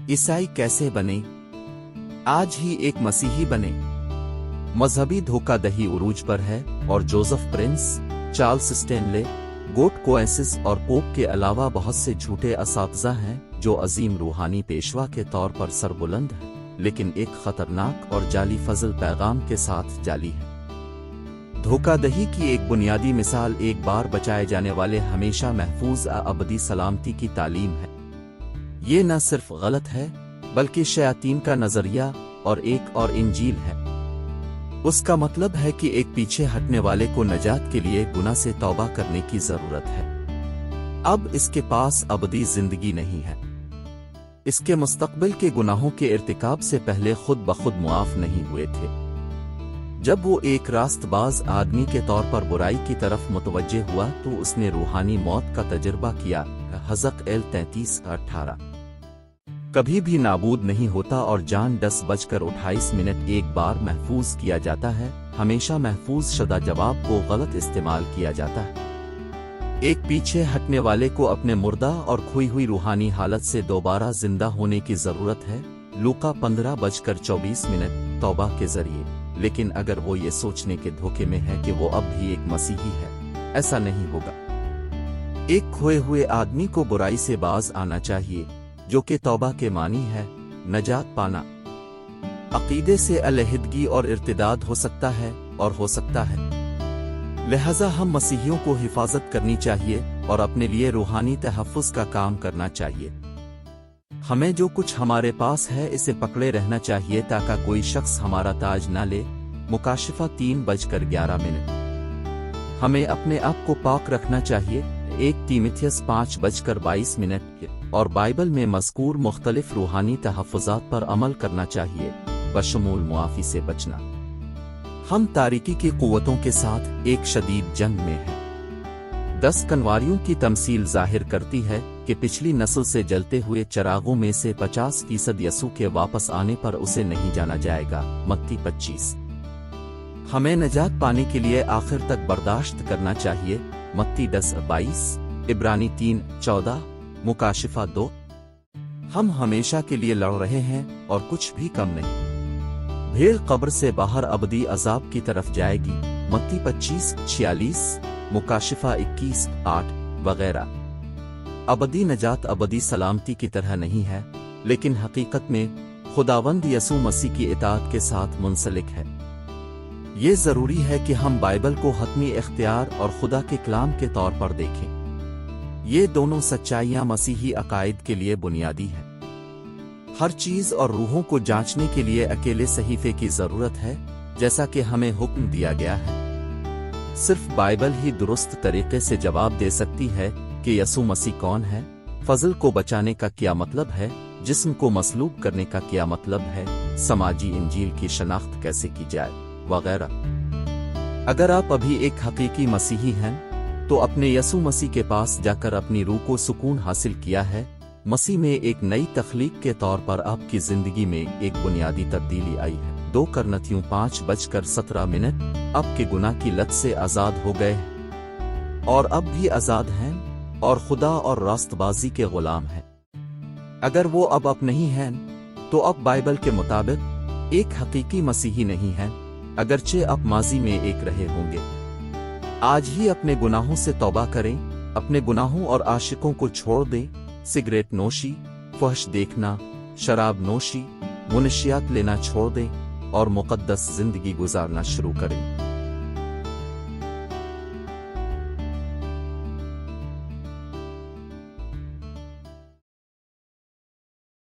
ईसाई कैसे बने? आज ही एक मसीही बने। मजहबी धोखाधही उरूज पर है और जोसेफ प्रिंस, चार्ल्स स्टैनले, गोट कोएंसिस और पोप के अलावा बहुत से झूठे असातिज़ा हैं जो अजीम रूहानी पेशवा के तौर पर सरबुलंद हैं, लेकिन एक खतरनाक और जाली फजल पैगाम के साथ जाली है। धोखाधही की एक बुनियादी मिसाल एक बार बचाए जाने वाले हमेशा महफूज अबदी सलामती की तालीम है। ये न सिर्फ गलत है बल्कि शयातीन का नजरिया और एक और इंजील है। उसका मतलब है कि एक पीछे हटने वाले को नजात के लिए गुनाह से तौबा करने की जरूरत है। अब इसके पास अबदी जिंदगी नहीं है। इसके मुस्तकबिल के गुनाहों के इर्तिकाब से पहले खुद ब खुद मुआफ नहीं हुए थे। जब वो एक रास्तबाज आदमी के तौर पर बुराई की तरफ मुतवज्जे हुआ तो उसने रूहानी मौत का तजुर्बा किया। हज़क़एल 33:18। कभी भी नाबूद नहीं होता और जान 10:28 एक बार महफूज किया जाता है। हमेशा महफूज शुदा जवाब को गलत इस्तेमाल किया जाता है। एक पीछे हटने वाले को अपने मुर्दा और खोई हुई रूहानी हालत से दोबारा जिंदा होने की जरूरत है। लूका 15:24 तौबा के जरिए। लेकिन अगर वो ये सोचने के धोखे में है कि वो अब भी एक मसीही है, ऐसा नहीं होगा। एक खोए हुए आदमी को बुराई से बाज आना चाहिए, जो कि तौबा के मानी है, नजात पाना। अकीदे से अलहदगी और इर्तिदाद हो सकता है और हो सकता है। लिहाजा हम मसीहियों को हिफाजत करनी चाहिए और अपने लिए रूहानी तहफ़्फ़ुज़ का काम करना चाहिए। हमें जो कुछ हमारे पास है इसे पकड़े रहना चाहिए ताकि कोई शख्स हमारा ताज ना ले। मुकाशिफा 3:11। हमें अपने आप को पाक रखना चाहिए। 1 तीमुथियुस 5:22 और बाइबल में मज़कूर मुख्तलिफ रूहानी तहफ़्फ़ुज़ात पर अमल करना चाहिए, बशमूल मुआफ़ी से बचना। हम तारीकी की क़ुव्वतों के साथ एक शदीद जंग में हैं। 10 कनवारियों की तमसील ज़ाहिर करती है कि पिछली नस्ल से जलते हुए चरागों में से 50% यसू के वापस आने पर उसे नहीं जाना जाएगा। मत्ती 25। हमें नजात पाने के लिए आखिर तक बर्दाश्त करना चाहिए। मत्ती 10:22, इब्रानी 3:14, मुकाशिफा 2। हम हमेशा के लिए लड़ रहे हैं और कुछ भी कम नहीं। भेड़ कब्र से बाहर अबदी अजाब की तरफ जाएगी। मत्ती 25:46, मुकाशिफा 21:8 वगैरह। अबदी नजात अबदी सलामती की तरह नहीं है, लेकिन हकीकत में खुदावंद यसू मसीह की इताअत के साथ मुंसलिक है। ये जरूरी है कि हम बाइबल को हतमी इख्तियार और खुदा के कलाम के तौर पर देखें। ये दोनों सच्चाइयाँ मसीही अकायद के लिए बुनियादी हैं। हर चीज़ और रूहों को जांचने के लिए अकेले सहीफे की जरूरत है, जैसा कि हमें हुक्म दिया गया है। सिर्फ बाइबल ही दुरुस्त तरीके से जवाब दे सकती है कि यसू मसीह कौन है, फजल को बचाने का क्या मतलब है, जिस्म को मसलूब करने का क्या मतलब है, समाजी इंजील की शनाख्त कैसे की जाए, वगैरह। अगर आप अभी एक हकीकी मसीही हैं तो अपने यसू मसीह के पास जाकर अपनी रूह को सुकून हासिल किया है। मसीह में एक नई तख्लीक के तौर पर आपकी जिंदगी में एक बुनियादी तब्दीली आई है। 2 कुरिन्थियों 5:17। अब के गुनाह की लत से आज़ाद हो गए हैं और अब भी आज़ाद हैं और खुदा और रास्तबाजी के गुलाम हैं। अगर वो अब नहीं हैं तो अब बाइबल के मुताबिक एक हकीकी मसीही नहीं हैं, अगरचे अब माजी में एक रहे होंगे। आज ही अपने गुनाहों से तौबा करें, अपने गुनाहों और आशिकों को छोड़ दें। सिगरेट नोशी, फहश देखना, शराब नोशी, मुनशियात लेना छोड़ दें और मुक़द्दस जिंदगी गुजारना शुरू करें।